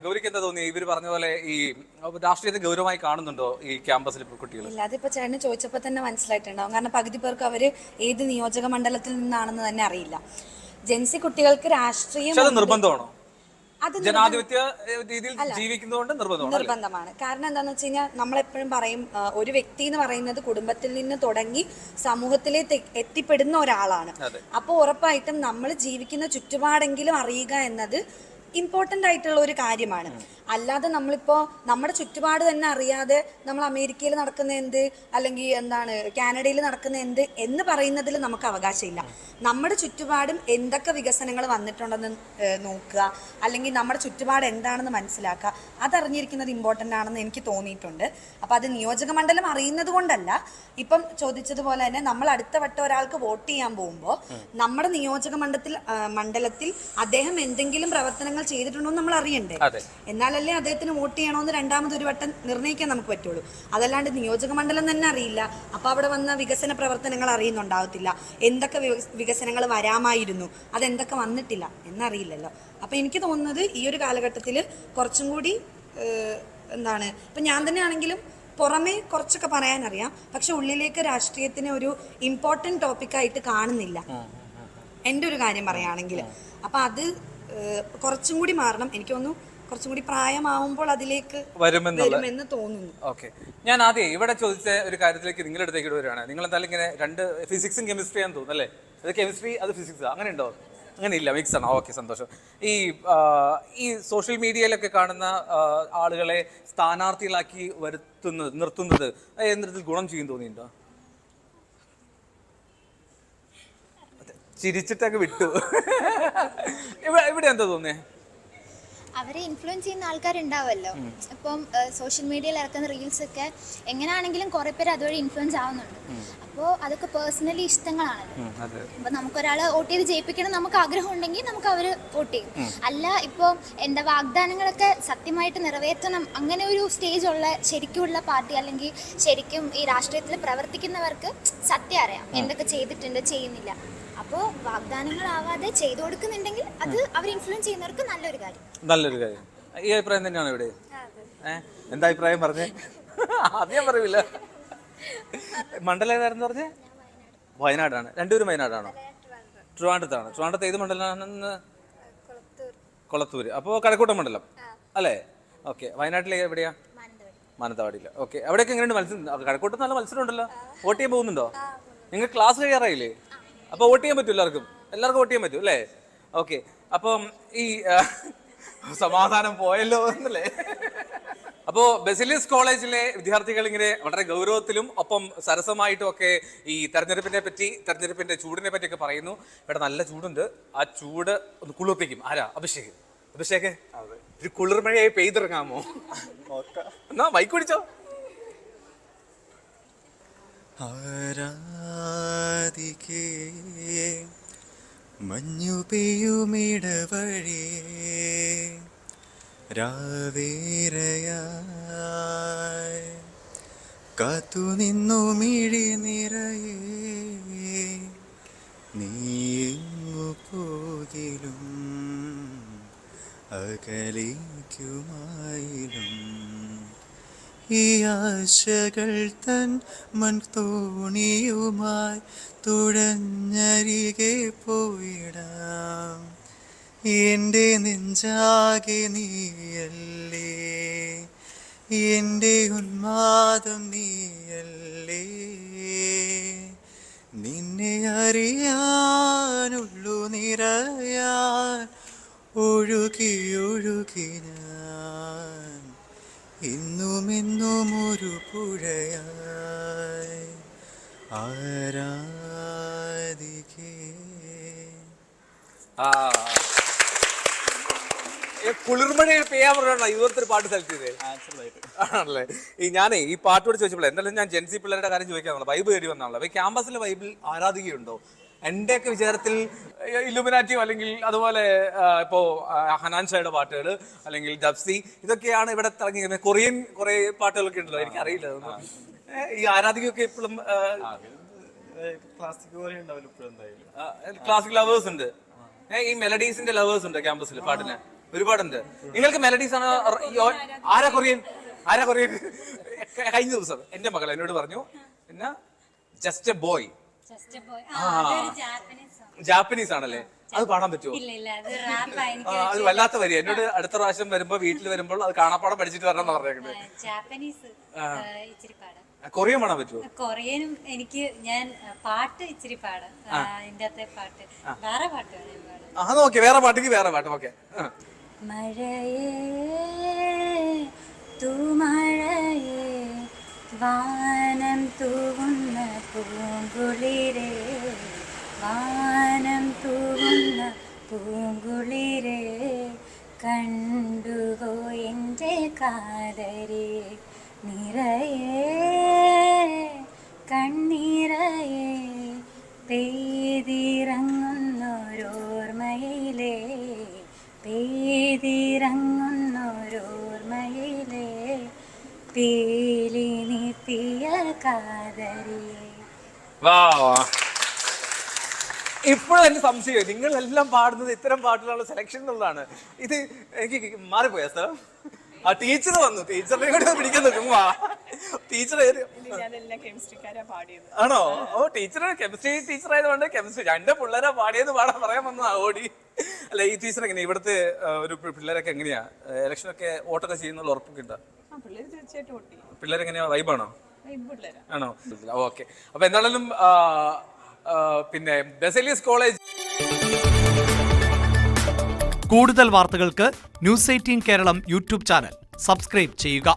ഗൗരിക്ക് എന്താ തോന്നി ഇവര് പറഞ്ഞ പോലെ ഈ രാഷ്ട്രീയത്തെ ഗൗരവമായി കാണുന്നുണ്ടോ ഈ ക്യാമ്പസിൽ കുട്ടികൾ? ഇല്ല, അതിപ്പോ ചേട്ടന് ചോദിച്ചപ്പോൾ തന്നെ മനസ്സിലായിട്ടുണ്ടാവും. കാരണം പകുതി പേർക്ക് അവര് ഏത് നിയോജക മണ്ഡലത്തിൽ നിന്നാണെന്ന് തന്നെ അറിയില്ല. ജെൻസി കുട്ടികൾക്ക് രാഷ്ട്രീയം നിർബന്ധമാണോ? അത് ജനാധിപത്യ രീതിയിൽ ജീവിക്കുന്നതുകൊണ്ട് നിർബന്ധമാണ്. കാരണം എന്താണെന്ന് വെച്ച് കഴിഞ്ഞാൽ നമ്മളെപ്പോഴും പറയും, ഒരു വ്യക്തി എന്ന് പറയുന്നത് കുടുംബത്തിൽ നിന്ന് തുടങ്ങി സമൂഹത്തിലേക്ക് എത്തിപ്പെടുന്ന ഒരാളാണ്. അപ്പോൾ ഉറപ്പായിട്ടും നമ്മൾ ജീവിക്കുന്ന ചുറ്റുപാടെങ്കിലും അറിയുക എന്നത് ഇമ്പോർട്ടൻ്റ് ആയിട്ടുള്ള ഒരു കാര്യമാണ്. അല്ലാതെ നമ്മളിപ്പോൾ നമ്മുടെ ചുറ്റുപാട് തന്നെ അറിയാതെ നമ്മൾ അമേരിക്കയിൽ നടക്കുന്ന എന്ത്, അല്ലെങ്കിൽ എന്താണ് കാനഡയിൽ നടക്കുന്ന എന്ത് എന്ന് പറയുന്നതിൽ നമുക്ക് അവകാശമില്ല. നമ്മുടെ ചുറ്റുപാടും എന്തൊക്കെ വികസനങ്ങൾ വന്നിട്ടുണ്ടെന്ന് നോക്കുക, അല്ലെങ്കിൽ നമ്മുടെ ചുറ്റുപാട് എന്താണെന്ന് മനസ്സിലാക്കുക. അതറിഞ്ഞിരിക്കുന്നത് ഇമ്പോർട്ടൻ്റ് ആണെന്ന് എനിക്ക് തോന്നിയിട്ടുണ്ട്. അപ്പോൾ അത് നിയോജക മണ്ഡലം അറിയുന്നത് കൊണ്ടല്ല, ഇപ്പം ചോദിച്ചതുപോലെ തന്നെ നമ്മൾ അടുത്ത വട്ടം ഒരാൾക്ക് വോട്ട് ചെയ്യാൻ പോകുമ്പോൾ നമ്മുടെ നിയോജക മണ്ഡലത്തിൽ അദ്ദേഹം എന്തെങ്കിലും പ്രവർത്തനങ്ങൾ ചെയ്തിട്ടുണ്ടോ എന്ന് നമ്മൾ അറിയണ്ടേ. എന്നാലല്ലേ അദ്ദേഹത്തിന് വോട്ട് ചെയ്യണമെന്ന് രണ്ടാമതൊരു വട്ടം നിർണ്ണയിക്കാൻ നമുക്ക് പറ്റുള്ളൂ. അതല്ലാണ്ട് നിയോജക മണ്ഡലം തന്നെ അറിയില്ല, അപ്പോൾ അവിടെ വന്ന വികസന പ്രവർത്തനങ്ങൾ അറിയുന്നുണ്ടാവത്തില്ല, എന്തൊക്കെ വികസനങ്ങൾ വരാമായിരുന്നു, അതെന്തൊക്കെ വന്നിട്ടില്ല എന്നറിയില്ലല്ലോ. അപ്പം എനിക്ക് തോന്നുന്നത് ഈ ഒരു കാലഘട്ടത്തിൽ കുറച്ചും കൂടി എന്താണ്, ഇപ്പം ഞാൻ തന്നെ ആണെങ്കിലും പുറമേ കുറച്ചൊക്കെ പറയാനറിയാം, പക്ഷെ ഉള്ളിലേക്ക് രാഷ്ട്രീയത്തിനെ ഒരു ഇമ്പോർട്ടൻ്റ് ടോപ്പിക്കായിട്ട് കാണുന്നില്ല, എൻ്റെ ഒരു കാര്യം പറയുകയാണെങ്കിൽ. അപ്പം അത് കുറച്ചും കൂടി മാറണം. എനിക്ക് തോന്നുന്നു കുറച്ചും കൂടി പ്രായമാവുമ്പോൾ അതിലേക്ക് വരുമെന്ന് തോന്നുന്നു. ഓക്കെ, ഞാൻ ആദ്യം ഇവിടെ ചോദിച്ച ഒരു കാര്യത്തിലേക്ക് നിങ്ങളുടെ അടുത്തേക്ക് വരികയാണ്. നിങ്ങൾ എന്തായാലും ഇങ്ങനെ രണ്ട് ഫിസിക്സും കെമിസ്ട്രി ആണെന്ന് തോന്നുന്നു അല്ലേ? അത് കെമിസ്ട്രി, അത് ഫിസിക്സ്, അങ്ങനെ ഉണ്ടോ? അങ്ങനെ ഇല്ല, മിക്സ് ആണ്. ഓക്കെ, സന്തോഷം. ഈ സോഷ്യൽ മീഡിയയിലൊക്കെ കാണുന്ന ആളുകളെ സ്ഥാനാർത്ഥികളാക്കി നിർത്തുന്നത് എന്നതിൽ ഗുണം ചെയ്യും തോന്നിയിട്ടുണ്ടോ? ചിരിച്ചിട്ടൊക്കെ വിട്ടു. ഇവിടെ എന്താ തോന്നിയേ? അവരെ ഇൻഫ്ലുവൻസ് ചെയ്യുന്ന ആൾക്കാരുണ്ടാവുമല്ലോ. ഇപ്പം സോഷ്യൽ മീഡിയയിൽ ഇറക്കുന്ന റീൽസ് ഒക്കെ എങ്ങനെയാണെങ്കിലും കുറെ പേര് അതുവഴി ഇൻഫ്ലുവൻസ് ആവുന്നുണ്ട്. അപ്പോൾ അതൊക്കെ പേഴ്സണലി ഇഷ്ടങ്ങളാണല്ലോ. അപ്പം നമുക്കൊരാളെ വോട്ട് ചെയ്ത് ജയിപ്പിക്കണം നമുക്ക് ആഗ്രഹം ഉണ്ടെങ്കിൽ നമുക്ക് അവർ വോട്ട് ചെയ്യും. അല്ല ഇപ്പോൾ എൻ്റെ വാഗ്ദാനങ്ങളൊക്കെ സത്യമായിട്ട് നിറവേറ്റണം അങ്ങനെ ഒരു സ്റ്റേജുള്ള ശരിക്കുമുള്ള പാർട്ടി, അല്ലെങ്കിൽ ശരിക്കും ഈ രാഷ്ട്രീയത്തിൽ പ്രവർത്തിക്കുന്നവർക്ക് സത്യം അറിയാം എന്തൊക്കെ ചെയ്തിട്ടുണ്ട്, ചെയ്യുന്നില്ല. അപ്പോൾ വാഗ്ദാനങ്ങളാവാതെ ചെയ്തു കൊടുക്കുന്നുണ്ടെങ്കിൽ അത് അവർ ഇൻഫ്ലുവൻസ് ചെയ്യുന്നവർക്ക് നല്ലൊരു കാര്യം. ഈ അഭിപ്രായം തന്നെയാണ് ഇവിടെ. എന്താ അഭിപ്രായം പറഞ്ഞേ? ആദ്യം പറയൂല. മണ്ഡലം ഏതായിരുന്നു പറഞ്ഞേ? വയനാടാണ്. രണ്ടുപേരും വയനാടാണോ? ട്രിവാൻഡ്രത്താണ്. ട്രിവാൻഡ്രത്ത് ഏത് മണ്ഡലമാണെന്ന്? കൊളത്തൂര്. അപ്പോൾ കഴക്കൂട്ടം മണ്ഡലം അല്ലേ? ഓക്കെ. വയനാട്ടിലെ എവിടെയാ? മാനന്തവാടിയില്ല. ഓക്കെ. അവിടെയൊക്കെ എങ്ങനെയുണ്ട് മത്സരം? കഴക്കൂട്ടം നല്ല മത്സരം ഉണ്ടല്ലോ. വോട്ട് ചെയ്യാൻ പോകുന്നുണ്ടോ? നിങ്ങൾ ക്ലാസ് കഴിയാറായില്ലേ? അപ്പോൾ വോട്ട് ചെയ്യാൻ പറ്റും എല്ലാവർക്കും വോട്ട് ചെയ്യാൻ പറ്റും അല്ലേ? ഓക്കെ. അപ്പം ഈ സമാധാനം പോയല്ലോ എന്നല്ലേ. അപ്പോൾ ബസിലിയസ് കോളേജിലെ വിദ്യാർത്ഥികൾ ഇങ്ങനെ വളരെ ഗൗരവത്തിലും ഒപ്പം സരസമായിട്ടും ഒക്കെ ഈ തെരഞ്ഞെടുപ്പിന്റെ ചൂടിനെ പറ്റിയൊക്കെ പറയുന്നു. ഇവിടെ നല്ല ചൂടുണ്ട്, ആ ചൂട് ഒന്ന് കുളിർപ്പിക്കും. ആരാ? അഭിഷേക് ഒരു കുളിർമഴയായി പെയ്തിറങ്ങാമോ? എന്നാ മൈക്ക് പിടിച്ചോ. ആരാധിക്കേ മഞ്ഞു പെയ്യുമിടവഴി രാവേറയായി കാത്തു നിന്നു മിഴി നിറയെ നീ എങ്ങു പോകിലും അകലേക്കുമായിലും ഈ ആശകൾ തൻ മൺതോണിയുമായി തുഴഞ്ഞരികെ പോയിടാം. എൻ്റെ നെഞ്ചാകെ നീയല്ലേ, എൻ്റെ ഉന്മാദം നീയല്ലേ, നിന്നെ അറിയാനുള്ളു നിറയാൻ ഒഴുകി ഞാൻ എന്നും ഒരു പുഴയായി ആരാധിക്കേ. കുളിർമഴയിൽ പെയ്യാൻ പറഞ്ഞാ ഇതുപോലത്തെ ഒരു പാട്ട് സെലക്ട് ചെയ്തേ ആണല്ലേ? ഞാനേ ഈ പാട്ടോട് ചോദിച്ചപ്പോൾ എന്തായാലും ഞാൻ ജെൻസി പിള്ളേരുടെ കാര്യം ചോദിക്കാനുള്ള വൈബ് തേടി വന്നാണല്ലോ. ഈ ക്യാമ്പസിലെ വൈബിൽ ആരാധികയുണ്ടോ? എന്റെയൊക്കെ വിചാരത്തിൽ ഇലുമിനാറ്റിയോ അല്ലെങ്കിൽ അതുപോലെ ഇപ്പോ ഹനാൻഷയുടെ പാട്ടുകൾ അല്ലെങ്കിൽ ജപ്സി ഇതൊക്കെയാണ് ഇവിടെ തുടങ്ങിയത്. കൊറിയൻ കുറെ പാട്ടുകളൊക്കെ ഉണ്ടല്ലോ, എനിക്കറിയില്ല. ഈ ആരാധികയൊക്കെ എപ്പോഴും ക്ലാസിക് ലവേഴ്സ് ഉണ്ട്, ഈ മെലഡീസിന്റെ ലവേഴ്സ് ഉണ്ട് ക്യാമ്പസിൽ പാട്ടിന്. ഒരുപാടുണ്ട്. നിങ്ങൾക്ക് മെലഡീസ് ആണ്. ആരാ കൊറിയൻ? കഴിഞ്ഞ ദിവസം എന്റെ മകൾ എന്നോട് പറഞ്ഞു, പിന്നെ ജസ്റ്റ് എ ബോയ്, ജാപ്പനീസ് ആണല്ലേ, അത് പാടാൻ പറ്റുമോ? അത് വല്ലാത്ത വരി. എന്നോട് അടുത്ത പ്രാവശ്യം വരുമ്പോ വീട്ടിൽ വരുമ്പോൾ അത് കാണാപ്പാടം പഠിച്ചിട്ട് വരണം പറഞ്ഞേക്കുന്നത്. കൊറിയൻ പാടാൻ പറ്റുമോ? കൊറിയനും എനിക്ക് ഞാൻ പാട്ട് ഇച്ചിരി പാടാം. അതിന്റെ അകത്തെ പാട്ട് വേറെ പാട്ട് ഓക്കെ, വേറെ പാട്ടിക്ക് വേറെ പാട്ട്. ഓക്കെ. മഴയേ തൂമഴയേ വാനം തൂവുന്ന പൂങ്കുളിരേ വാനം തൂവുന്ന പൂങ്കുളിരേ കണ്ടുവോ എൻ്റെ കാതരേ നിറയേ കണ്ണീരയേ പെയ്തിറങ്ങുന്നോരോർമ്മയിലേ പെയ്തിറങ്ങുന്നോരോർമ്മയിലേ പീലി നീട്ടിയ കാതരിയേ. ഇപ്പോഴും എന്റെ സംശയം, നിങ്ങൾ എല്ലാം പാടുന്നത് ഇത്തരം പാട്ടുകളുടെ സെലക്ഷൻ എന്നുള്ളതാണ്. ഇത് എനിക്ക് മാറിപ്പോയ സ്ഥലം. ആ ടീച്ചർ വന്നു, ടീച്ചറിനെ കൂടെ പിടിക്കുന്നു. ചുമ്മാ ടീച്ചർ ആണോ? ഓ, ടീച്ചർ കെമിസ്ട്രി ടീച്ചർ ആയതുകൊണ്ട് കെമിസ്ട്രി. എന്റെ പിള്ളേരെ പാടിയെന്ന് പറയാൻ വന്നതാ ഓടി. അല്ല, ഈ ടീച്ചർ എങ്ങനെയാ ഇവിടുത്തെ ഒരു പിള്ളേരൊക്കെ എങ്ങനെയാ ഇലക്ഷനൊക്കെ വോട്ടൊക്കെ ചെയ്യുന്നുള്ള ഉറപ്പൊക്കെ ഉണ്ടോ? പിള്ളേരെങ്ങനെയാ, വൈബാണോ? ആണോ? ഓക്കെ. അപ്പൊ എന്താണെങ്കിലും പിന്നെ ബെസേലിയസ് കോളേജ്. കൂടുതൽ വാർത്തകൾക്ക് news 18 Keralam YouTube channel subscribe ചെയ്യുക.